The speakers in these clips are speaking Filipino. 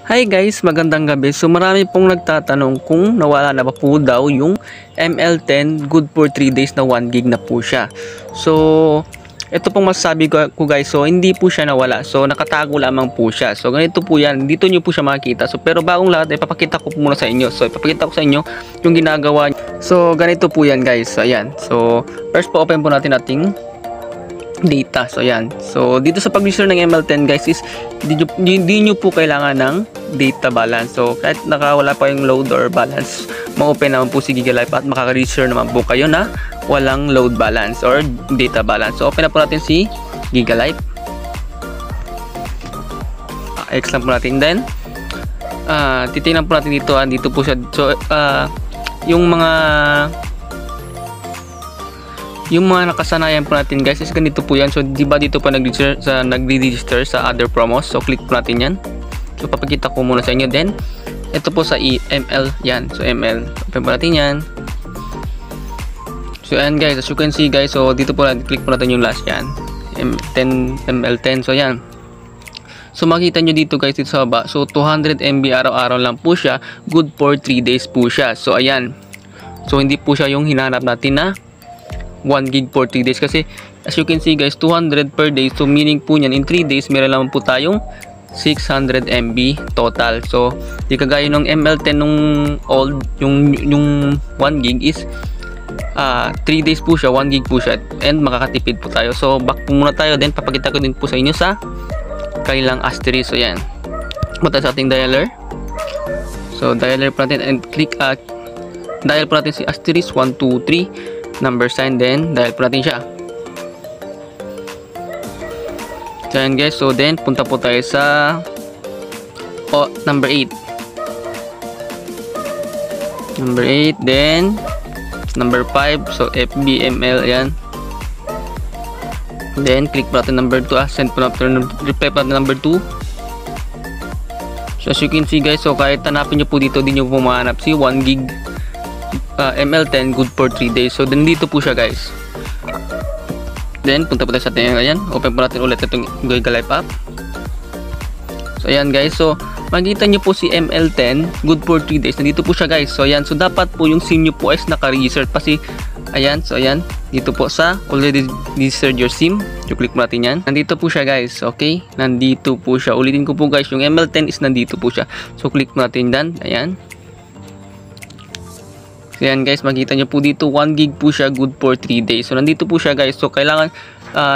Hi guys, magandang gabi. So marami pong nagtatanong kung nawala na ba po daw yung ML10 good for 3 days na 1 gig na po siya. So ito pong masasabi ko guys, so hindi po siya nawala. So nakatago lamang po siya. So ganito po yan, dito nyo po siya makikita. So pero bagong lahat, ipapakita ko po muna sa inyo. So ipapakita ko sa inyo yung ginagawa nyo. So ganito po yan guys. So ayan. So first po open po natin ating data. So ayan. So dito sa pag-register ng ML10 guys is hindi nyo po kailangan ng data balance. So kahit nakawala pa yung load or balance, ma-open naman po si Gigalife at makaka-register naman po kayo na walang load balance or data balance. So open na po natin si Gigalife. X lang po natin. Then titingnan po natin dito. Dito po siya. So yung mga nakasanayan po natin guys is ganito po yan. So di ba dito pa nagre-register sa other promos. So click po natin yan. So papakita ko muna sa inyo. Then ito po sa ML yan. So ML, open po natin yan. So ayan guys, as you can see guys, so dito po natin, click po natin yung last yan, ML10. So yan. So makita nyo dito guys, dito sa baba, so 200 MB araw-araw lang po siya, good for 3 days po siya. So ayan. So hindi po siya yung hinahanap natin na 1 gig for 3 days, kasi as you can see guys, 200 per day. So meaning po niyan, in 3 days meron lang po tayong 600 MB total. So di kagaya ng ML10 nung old, yung 1 gig is 3 days po siya, 1 gig po siya, and makakatipid po tayo. So back po muna tayo, then papakita ko din po sa inyo sa kanilang asterisk. So yan, punta sa ating dialer. So dialer po natin and click dial po natin si asterisk 123 number sign, then dial po natin siya. So yan guys, so then punta po tayo sa number 8, then number 5, so FBML yan. Then click po natin number 2, send po natin, reply po natin number 2. So as you can see guys, so kahit hanapin nyo po dito, di nyo po mahanap si 1 gig ML10 good for 3 days. So then dito po siya guys. Then punta po tayo sa ating, ayan, open po natin ulit itong Gigalife app. So ayan guys, so makikita nyo po si ML10 good for 3 days, nandito po siya guys. So ayan, so dapat po yung SIM nyo po is naka-register pa si, ayan, so ayan, dito po sa already registered your SIM. So click mo natin yan, nandito po siya guys. Okay, nandito po siya, ulitin ko po guys, yung ML10 is nandito po siya. So click mo natin yan, ayan. So yan guys, makita nyo po dito 1 gig po siya, good for 3 days. So nandito po siya guys. So kailangan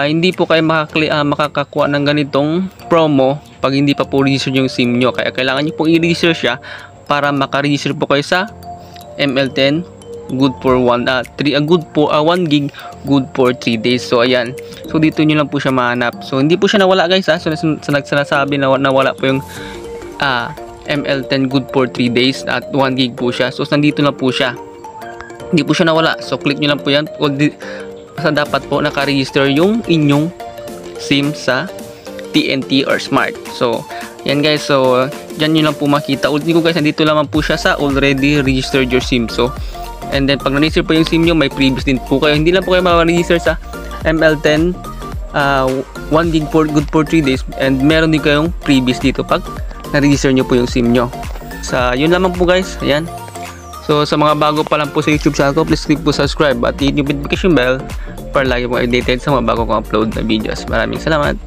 hindi po kayo makakakuha ng ganitong promo pag hindi pa po register yung SIM nyo. Kaya kailangan nyo pong i-register siya para maka-register po kayo sa ML10 good for 1 gig good for 3 days. So ayan, so dito nyo lang po siya mahanap. So hindi po siya nawala guys ha. So sinasabi na nawala po yung ML10 good for 3 days at 1 gig po siya. So nandito na po siya, hindi po siya nawala. So click nyo lang po yan. Basta dapat po naka-register yung inyong SIM sa TNT or Smart. So yan guys, so dyan nyo lang po makita. Ulit ko guys, nandito naman po siya sa already registered your SIM. So and then pag na-register po yung SIM nyo, may previous din po kayo. Hindi lang po kayo maka-register sa ML10 1 gig for good for 3 days, and meron din kayong previous dito pag na-register nyo po yung SIM nyo. So yun lamang po guys, ayan. So sa mga bago pa lang po sa YouTube channel ko, please click po subscribe at hit yung notification bell para lagi po updated sa mga bago kong upload na videos. Maraming salamat.